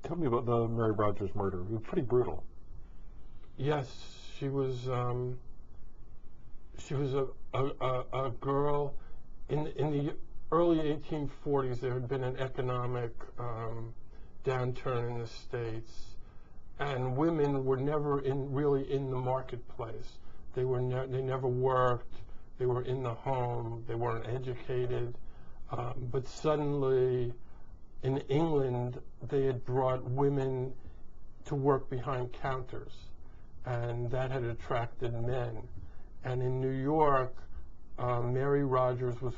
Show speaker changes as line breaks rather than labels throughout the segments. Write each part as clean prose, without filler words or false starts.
Tell me about the Mary Rogers murder. It was pretty brutal.
Yes, she was a girl in the early 1840s. There had been an economic downturn in the States, and women were never really in the marketplace. They never worked. They were in the home. They weren't educated. But suddenly, in England, they had brought women to work behind counters, and that had attracted men. And in New York, Mary Rogers was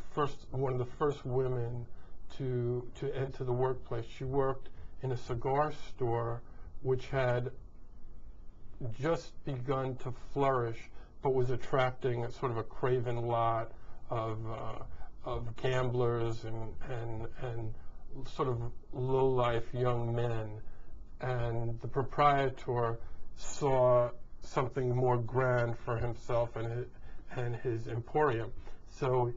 one of the first women to enter the workplace. She worked in a cigar store, which had just begun to flourish, but was attracting a sort of a craven lot of gamblers and sort of low-life young men. And the proprietor saw something more grand for himself and his emporium. So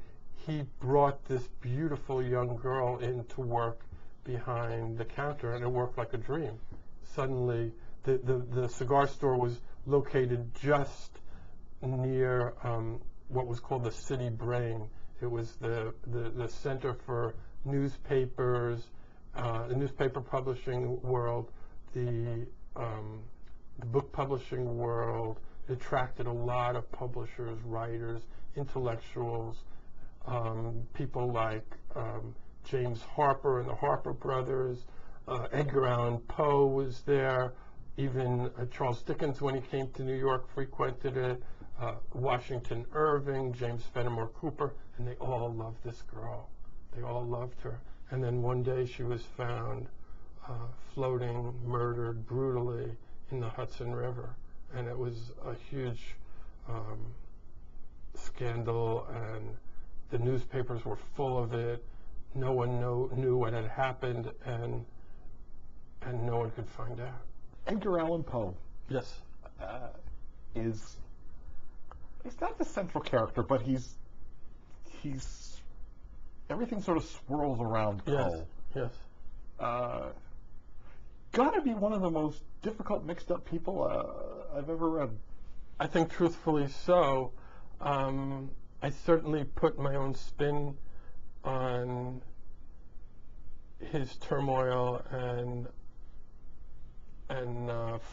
he brought this beautiful young girl in to work behind the counter, and it worked like a dream. Suddenly, the cigar store was located just near what was called the city brain. It was the center for newspapers, the newspaper publishing world, the book publishing world. It attracted a lot of publishers, writers, intellectuals, people like James Harper and the Harper brothers. Edgar Allan Poe was there. Even Charles Dickens, when he came to New York, frequented it. Washington Irving, James Fenimore Cooper, and they all loved this girl. They all loved her. And then one day she was found floating, murdered brutally in the Hudson River. And it was a huge scandal, and the newspapers were full of it. No one knew what had happened, and no one could find out.
Edgar Allan Poe.
Yes.
He's not the central character, but he's everything sort of swirls around Poe.
Yes.
Gotta be one of the most difficult, mixed-up people I've ever read.
I think truthfully so. I certainly put my own spin on his turmoil and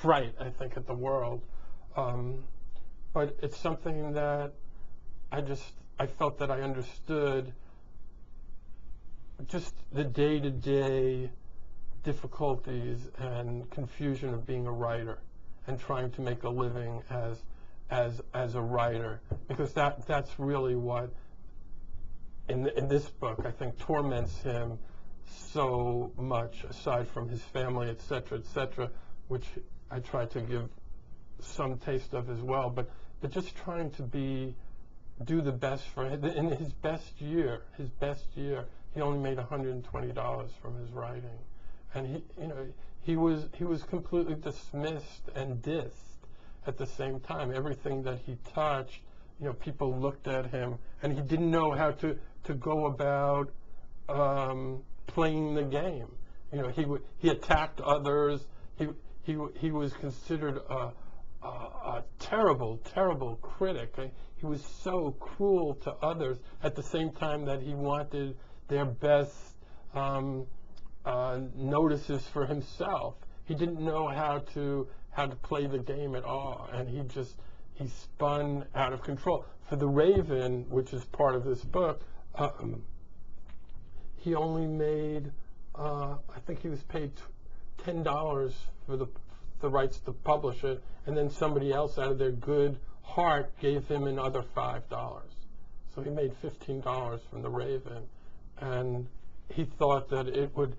fright, I think, at the world. But it's something that I felt that I understood just the day-to-day difficulties and confusion of being a writer and trying to make a living as a writer, because that's really what in this book I think torments him so much, aside from his family, etc., which I try to give some taste of as well, but just trying to do the best for him. In his best year, he only made $120 from his writing, and he was completely dismissed and dissed at the same time. Everything that he touched, people looked at him, and he didn't know how to go about playing the game. He attacked others. He was considered a terrible, terrible critic. He was so cruel to others at the same time that he wanted their best notices for himself. He didn't know how to play the game at all, and he spun out of control. For The Raven, which is part of this book, he only made, I think he was paid $10 for the rights to publish it, and then somebody else out of their good heart gave him another $5. So he made $15 from The Raven, and he thought that it would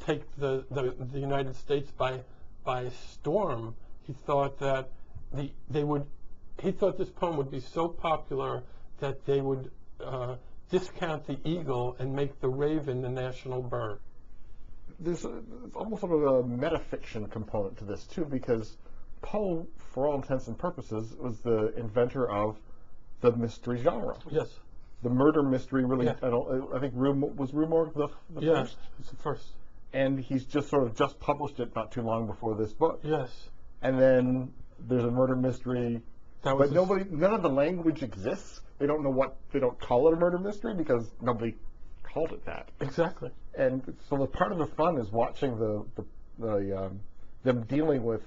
take the United States by storm. He thought that he thought this poem would be so popular that they would discount the eagle and make the raven the national bird.
There's almost sort of a metafiction component to this too, because Poe, for all intents and purposes, was the inventor of the mystery genre.
Yes.
The murder mystery, really.
Yeah.
I think was Rue Morgue the first.
It's the first.
and he's just sort of just published it not too long before this book.
Yes.
And then there's a murder mystery, but none of the language exists. They don't call it a murder mystery because nobody called it that.
Exactly.
And so the part of the fun is watching them dealing with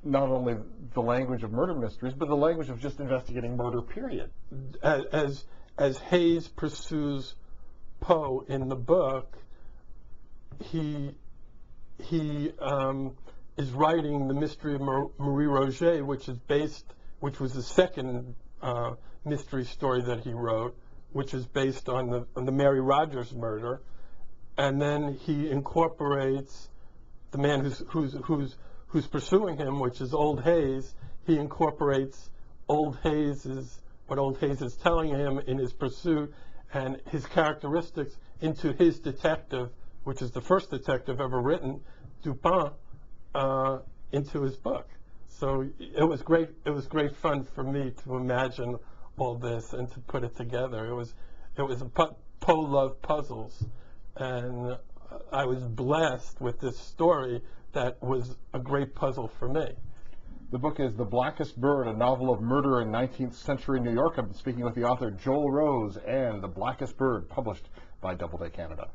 not only the language of murder mysteries, but the language of just investigating murder, period.
As Hays pursues Poe in the book, he is writing The Mystery of Marie Roget, which was the second mystery story that he wrote, which is based on the Mary Rogers murder, and then he incorporates the man who's pursuing him, which is Old Hays. He incorporates what Old Hays is telling him in his pursuit and his characteristics into his detective, which is the first detective ever written, Dupin, into his book. So it was great fun for me to imagine all this and to put it together. It was Poe loved puzzles, and I was blessed with this story that was a great puzzle for me.
The book is The Blackest Bird, a novel of murder in 19th century New York. I've been speaking with the author Joel Rose, and The Blackest Bird, published by Doubleday Canada.